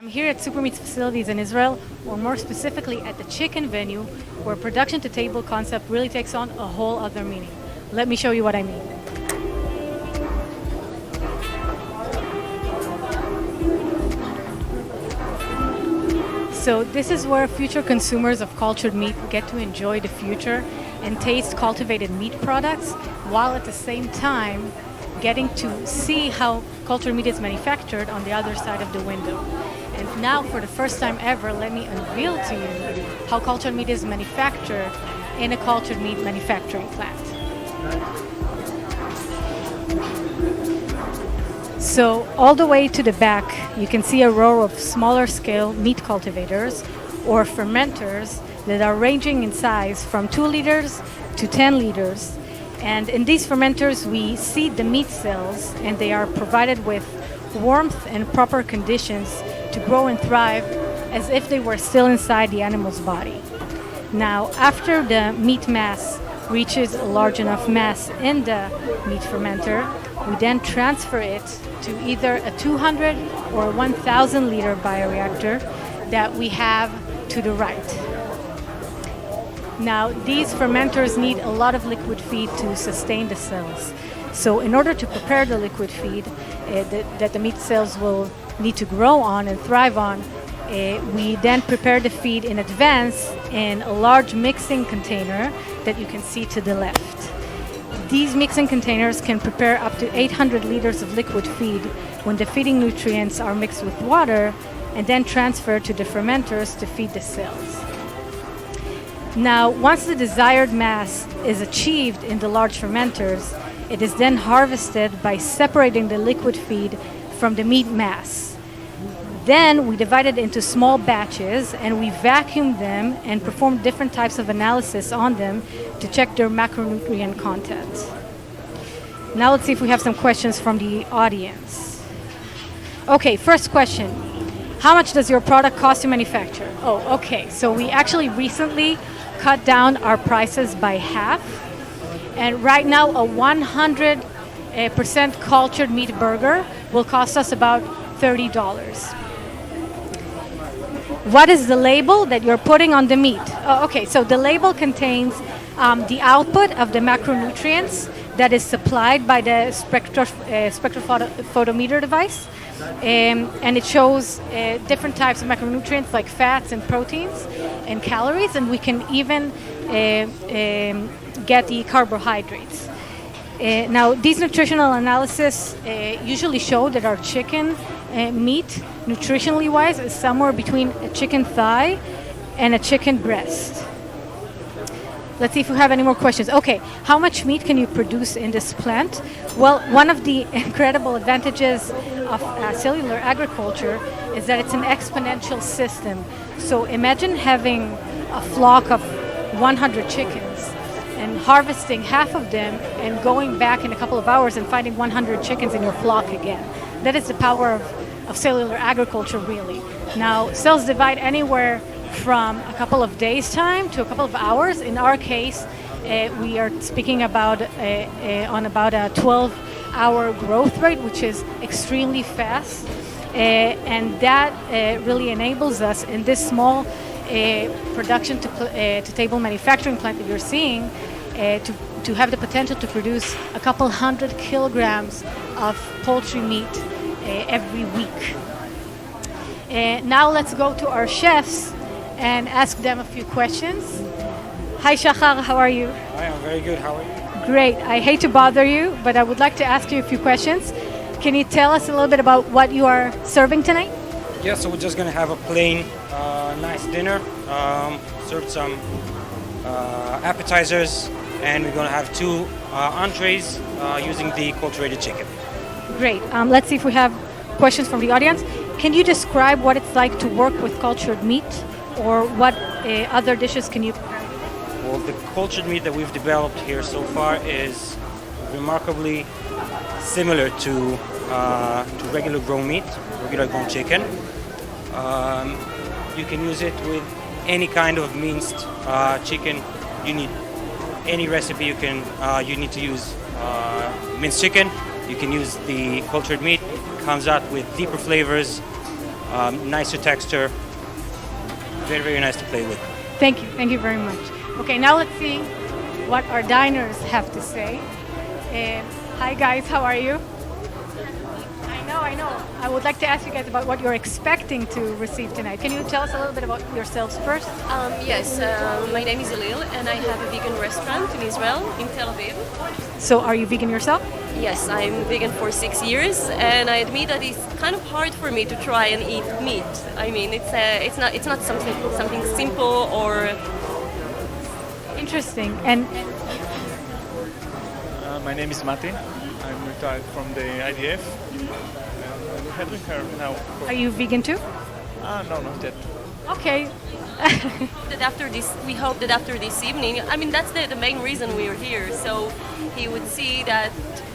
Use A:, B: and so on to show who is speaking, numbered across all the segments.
A: I'm here at SuperMeat's facilities in Israel, or more specifically at the chicken venue, where production to table concept really takes on a whole other meaning. Let me show you what I mean. So this is where future consumers of cultured meat get to enjoy the future and taste cultivated meat products, while at the same time getting to see how cultured meat is manufactured on the other side of the window. And now, for the first time ever, let me unveil to you how cultured meat is manufactured in a cultured meat manufacturing plant. So all the way to the back, you can see a row of smaller scale meat cultivators or fermenters that are ranging in size from 2 liters to 10 liters. And in these fermenters, we seed the meat cells, and they are provided with warmth and proper conditions to grow and thrive as if they were still inside the animal's body. Now, after the meat mass reaches a large enough mass in the meat fermenter, we then transfer it to either a 200 or 1,000 liter bioreactor that we have to the right. Now, these fermenters need a lot of liquid feed to sustain the cells. So in order to prepare the liquid feed that the meat cells will need to grow on and thrive on, we then prepare the feed in advance in a large mixing container that you can see to the left. These mixing containers can prepare up to 800 liters of liquid feed when the feeding nutrients are mixed with water and then transferred to the fermenters to feed the cells. Now, once the desired mass is achieved in the large fermenters, it is then harvested by separating the liquid feed from the meat mass. Then we divide it into small batches and we vacuum them and perform different types of analysis on them to check their macronutrient content. Now let's see if we have some questions from the audience. Okay, first question. How much does your product cost to manufacture? Oh, okay. So we actually recently cut down our prices by half. And right now, a 100% cultured meat burger will cost us about $30. What is the label that you're putting on the meat? Oh, okay, so the label contains the output of the macronutrients that is supplied by the spectrophotometer device. And it shows different types of macronutrients like fats and proteins and calories, and we can even get the carbohydrates. Now, these nutritional analysis usually show that our chicken meat, nutritionally wise, is somewhere between a chicken thigh and a chicken breast. Let's see if we have any more questions. Okay, how much meat can you produce in this plant? Well, one of the incredible advantages of cellular agriculture is that it's an exponential system. So imagine having a flock of 100 chickens and harvesting half of them and going back in a couple of hours and finding 100 chickens in your flock again. That is the power of cellular agriculture, really. Now, cells divide anywhere from a couple of days' time to a couple of hours. In our case, we are speaking about on about a 12-hour growth rate, which is extremely fast, and that really enables us in this small production to table manufacturing plant that you're seeing to have the potential to produce a couple hundred kilograms of poultry meat every week. Now let's go to our chefs and ask them a few questions. Hi Shachar, how are you?
B: Hi, I'm very good. How are you?
A: Great. I hate to bother you, but I would like to ask you a few questions. Can you tell us a little bit about what you are serving tonight?
B: Yeah, so we're just going to have a plain, nice dinner, served some appetizers, and we're going to have 2 entrees using the cultivated chicken.
A: Great. Let's see if we have questions from the audience. Can you describe what it's like to work with cultured meat, or what other dishes can you prepare?
B: Well, the cultured meat that we've developed here so far is remarkably similar to regular grown meat, regular grown chicken. You can use it with any kind of minced chicken. You need any recipe. You need to use minced chicken. You can use the cultured meat. It comes out with deeper flavors, nicer texture, very, very nice to play with.
A: Thank you very much. Okay, now let's see what our diners have to say. Hi guys, how are you? I know. I would like to ask you guys about what you're expecting to receive tonight. Can you tell us a little bit about yourselves first?
C: Yes, my name is Elil, and I have a vegan restaurant in Israel, in Tel Aviv.
A: So, are you vegan yourself?
C: Yes, I'm vegan for 6 years, and I admit that it's kind of hard for me to try and eat meat. I mean, it's not something simple or
A: interesting. And
D: my name is Mati. I'm retired from the IDF. I'm a head drinker now.
A: Are you vegan too?
D: No, not yet.
A: Okay.
C: We hope that after this evening, I mean, that's the main reason we're here. So he would see that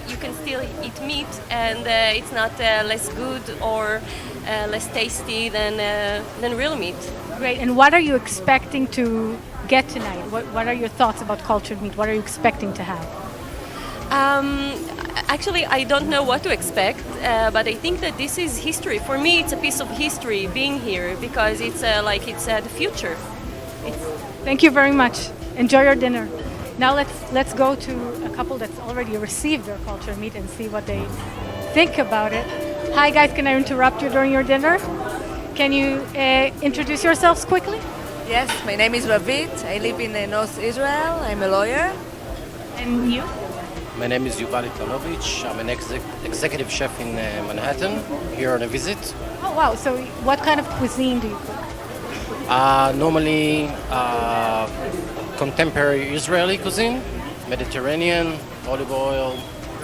C: you can still eat meat, and it's not less good or less tasty than real meat.
A: Great. And what are you expecting to get tonight? What are your thoughts about cultured meat? What are you expecting to have?
C: Actually, I don't know what to expect, but I think that this is history. For me, it's a piece of history being here because it's the future.
A: Thank you very much. Enjoy your dinner. Now let's go to a couple that's already received their cultured meat and see what they think about it. Hi guys, can I interrupt you during your dinner? Can you introduce yourselves quickly?
E: Yes, my name is Ravit. I live in North Israel. I'm a lawyer.
A: And you?
F: My name is Yuval Itanovich. I'm an executive chef in Manhattan, here on a visit.
A: Oh wow, so what kind of cuisine do you cook?
F: Normally contemporary Israeli cuisine, Mediterranean, olive oil,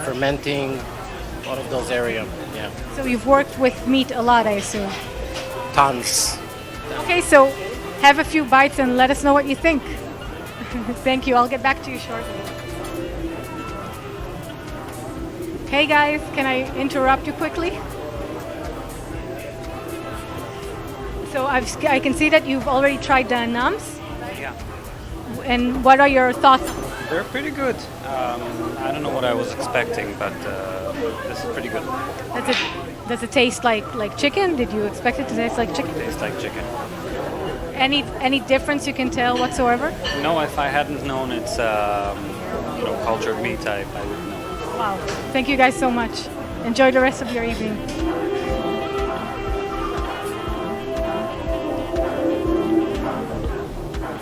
F: fermenting, all of those areas, yeah.
A: So you've worked with meat a lot, I assume?
F: Tons.
A: Okay, so have a few bites and let us know what you think. Thank you, I'll get back to you shortly. Hey guys, can I interrupt you quickly? So I can see that you've already tried the nams.
G: Yeah.
A: And what are your thoughts?
G: They're pretty good. I don't know what I was expecting, but this is pretty good.
A: Does it taste like chicken? Did you expect it to taste like chicken?
G: It tastes like chicken.
A: Any difference you can tell whatsoever?
G: No, if I hadn't known it's cultured meat, I would know.
A: Wow. Thank you guys so much. Enjoy the rest of your evening.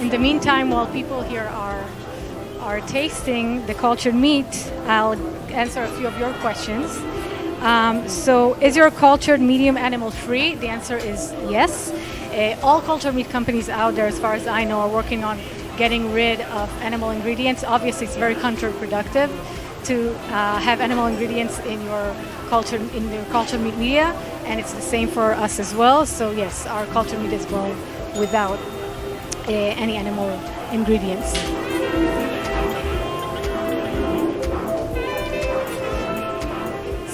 A: In the meantime, while people here are tasting the cultured meat, I'll answer a few of your questions. So, is your cultured medium animal free? The answer is yes. All cultured meat companies out there, as far as I know, are working on getting rid of animal ingredients. Obviously, it's very counterproductive to have animal ingredients in your cultured meat media, and it's the same for us as well. So yes, our cultured meat is grown without any animal ingredients.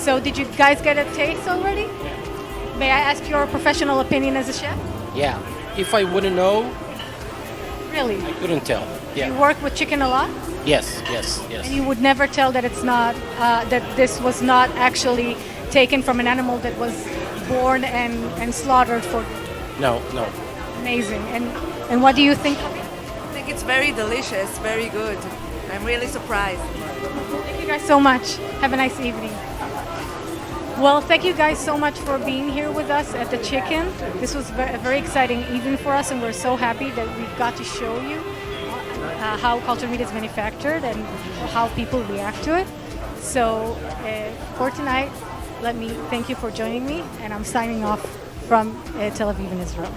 A: So did you guys get a taste already? May I ask your professional opinion as a chef?
F: Yeah, if I wouldn't know,
A: Really?
F: I couldn't tell. Yeah.
A: You work with chicken a lot?
F: Yes.
A: And you would never tell that it's not that this was not actually taken from an animal that was born and slaughtered for.
F: No.
A: Amazing. And what do you think of it?
E: I think it's very delicious, very good. I'm really surprised.
A: Thank you guys so much. Have a nice evening. Well, thank you guys so much for being here with us at the Chicken. This was a very exciting evening for us, and we're so happy that we got to show you how cultured meat is manufactured and how people react to it. So for tonight, let me thank you for joining me, and I'm signing off from Tel Aviv in Israel.